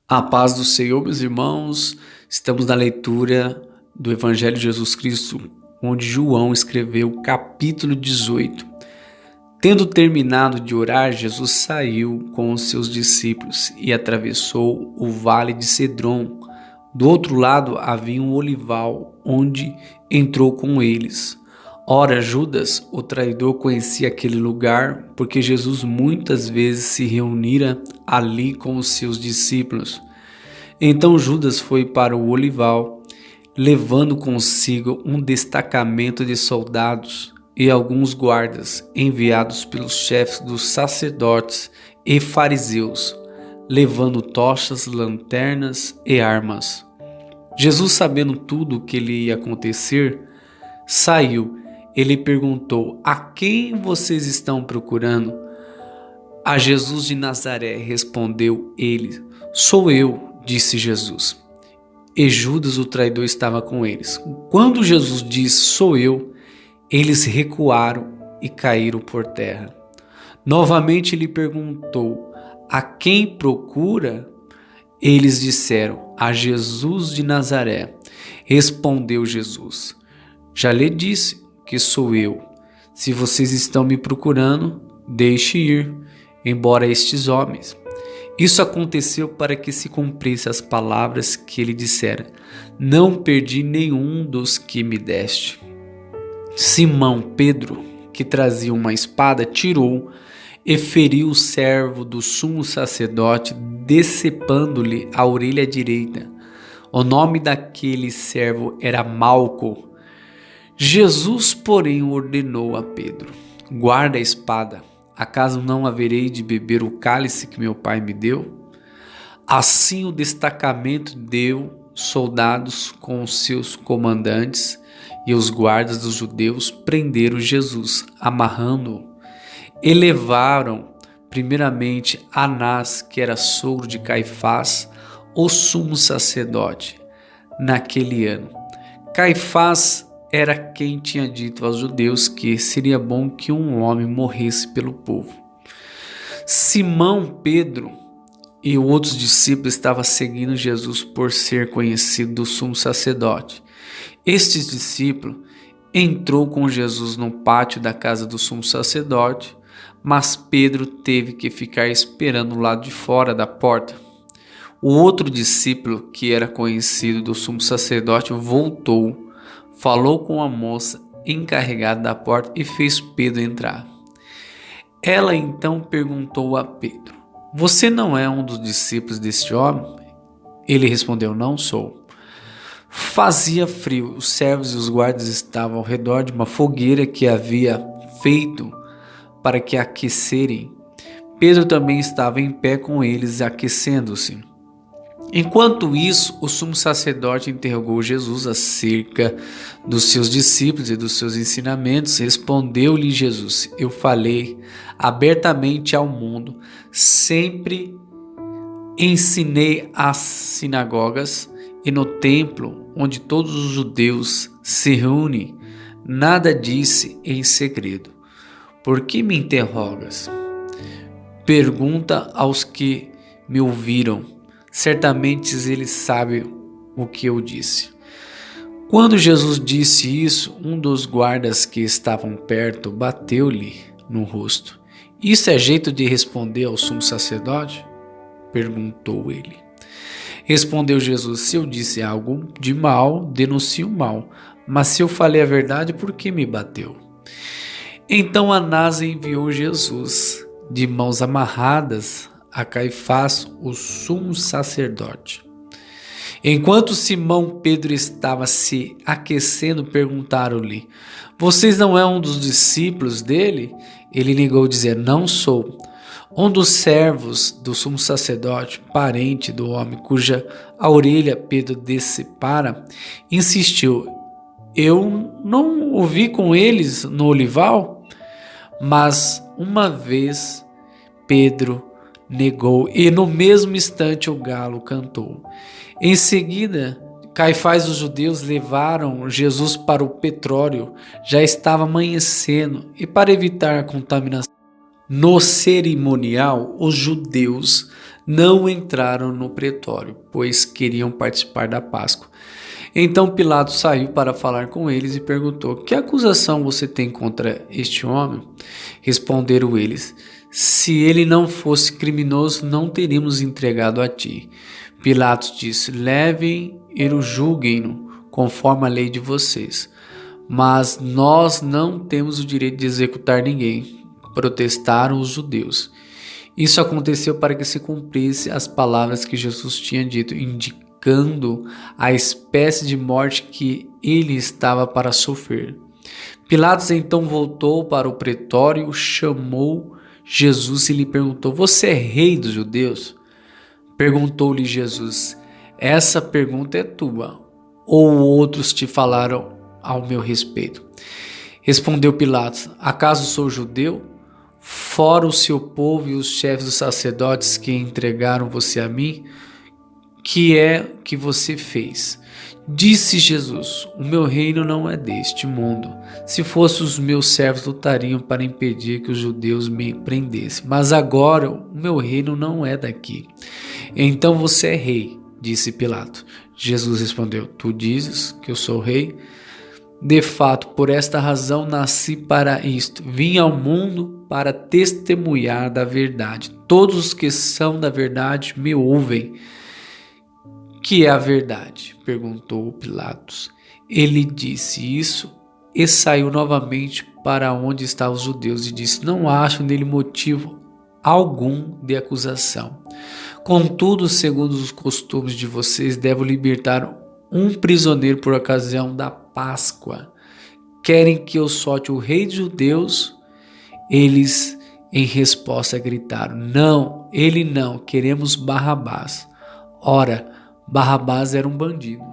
A paz do Senhor, meus irmãos, estamos na leitura do Evangelho de Jesus Cristo, onde João escreveu o capítulo 18. Tendo terminado de orar, Jesus saiu com os seus discípulos e atravessou o vale de Cedron. Do outro lado havia um olival, onde entrou com eles. Ora, Judas, o traidor, conhecia aquele lugar, porque Jesus muitas vezes se reunira ali com os seus discípulos. Então Judas foi para o olival, levando consigo um destacamento de soldados e alguns guardas enviados pelos chefes dos sacerdotes e fariseus, levando tochas, lanternas e armas. Jesus, sabendo tudo o que lhe ia acontecer, saiu. Ele perguntou: "A quem vocês estão procurando?" "A Jesus de Nazaré", respondeu ele. "Sou eu", disse Jesus. E Judas, o traidor, estava com eles. Quando Jesus disse: "Sou eu", eles recuaram e caíram por terra. Novamente lhe perguntou: "A quem procura?" Eles disseram: "A Jesus de Nazaré." Respondeu Jesus: "Já lhe disse que sou eu. Se vocês estão me procurando, deixe ir, embora estes homens." Isso aconteceu para que se cumprisse as palavras que ele dissera: "Não perdi nenhum dos que me deste." Simão Pedro, que trazia uma espada, tirou e feriu o servo do sumo sacerdote, decepando-lhe a orelha direita. O nome daquele servo era Malco. Jesus, porém, ordenou a Pedro: "Guarda a espada. Acaso não haverei de beber o cálice que meu pai me deu?" Assim o destacamento deu soldados com os seus comandantes, e os guardas dos judeus prenderam Jesus, amarrando-o, e levaram primeiramente Anás, que era sogro de Caifás, o sumo sacerdote, naquele ano. Caifás era quem tinha dito aos judeus que seria bom que um homem morresse pelo povo. Simão Pedro e outros discípulos estavam seguindo Jesus por ser conhecido do sumo sacerdote. Estes discípulos entrou com Jesus no pátio da casa do sumo sacerdote, mas Pedro teve que ficar esperando do lado de fora da porta. O outro discípulo, que era conhecido do sumo sacerdote, voltou, falou com a moça encarregada da porta e fez Pedro entrar. Ela então perguntou a Pedro: "Você não é um dos discípulos deste homem?" Ele respondeu: "Não sou." Fazia frio, os servos e os guardas estavam ao redor de uma fogueira que havia feito para que aquecerem. Pedro também estava em pé com eles, aquecendo-se. Enquanto isso, o sumo sacerdote interrogou Jesus acerca dos seus discípulos e dos seus ensinamentos. Respondeu-lhe Jesus: "Eu falei abertamente ao mundo, sempre ensinei às sinagogas e no templo onde todos os judeus se reúnem. Nada disse em segredo. Por que me interrogas? Pergunta aos que me ouviram. Certamente eles sabem o que eu disse." Quando Jesus disse isso, um dos guardas que estavam perto bateu-lhe no rosto. "Isso é jeito de responder ao sumo sacerdote?" perguntou ele. Respondeu Jesus: "Se eu disse algo de mal, denuncie o mal. Mas se eu falei a verdade, por que me bateu?" Então Anás enviou Jesus, de mãos amarradas, a Caifás, o sumo sacerdote. Enquanto Simão Pedro estava se aquecendo, perguntaram-lhe: "Vocês não é um dos discípulos dele?" Ele negou, dizendo: "Não sou." Um dos servos do sumo sacerdote, parente do homem cuja a orelha Pedro decepara, insistiu: "Eu não o vi com eles no olival?" Mas uma vez Pedro negou, e no mesmo instante o galo cantou. Em seguida, Caifás e os judeus levaram Jesus para o petróleo. Já estava amanhecendo, e para evitar a contaminação no cerimonial, os judeus não entraram no pretório, pois queriam participar da Páscoa. Então Pilatos saiu para falar com eles e perguntou: que acusação você tem contra este homem? Responderam eles: se ele não fosse criminoso, não teríamos entregado a ti. Pilatos disse: levem e o julguem-no, conforme a lei de vocês. Mas nós não temos o direito de executar ninguém, protestaram os judeus. Isso aconteceu para que se cumprisse as palavras que Jesus tinha dito, indicando a espécie de morte que ele estava para sofrer. Pilatos então voltou para o pretório, chamou Jesus e lhe perguntou: você é rei dos judeus? Perguntou-lhe Jesus: essa pergunta é tua, ou outros te falaram ao meu respeito? Respondeu Pilatos: acaso sou judeu? Fora o seu povo e os chefes dos sacerdotes que entregaram você a mim, que é que você fez? Disse Jesus: o meu reino não é deste mundo. Se fosse, os meus servos lutariam para impedir que os judeus me prendessem. Mas agora o meu reino não é daqui. Então você é rei, disse Pilatos. Jesus respondeu: tu dizes que eu sou rei? De fato, por esta razão nasci para isto. Vim ao mundo para testemunhar da verdade. Todos os que são da verdade me ouvem. Que é a verdade? Perguntou Pilatos. Ele disse isso e saiu novamente para onde estavam os judeus e disse: não acho nele motivo algum de acusação. Contudo, segundo os costumes de vocês, devo libertar um prisioneiro por ocasião da Páscoa. Querem que eu solte o rei dos judeus? Eles, em resposta, gritaram: não, ele não, queremos Barrabás. Ora, Barrabás era um bandido.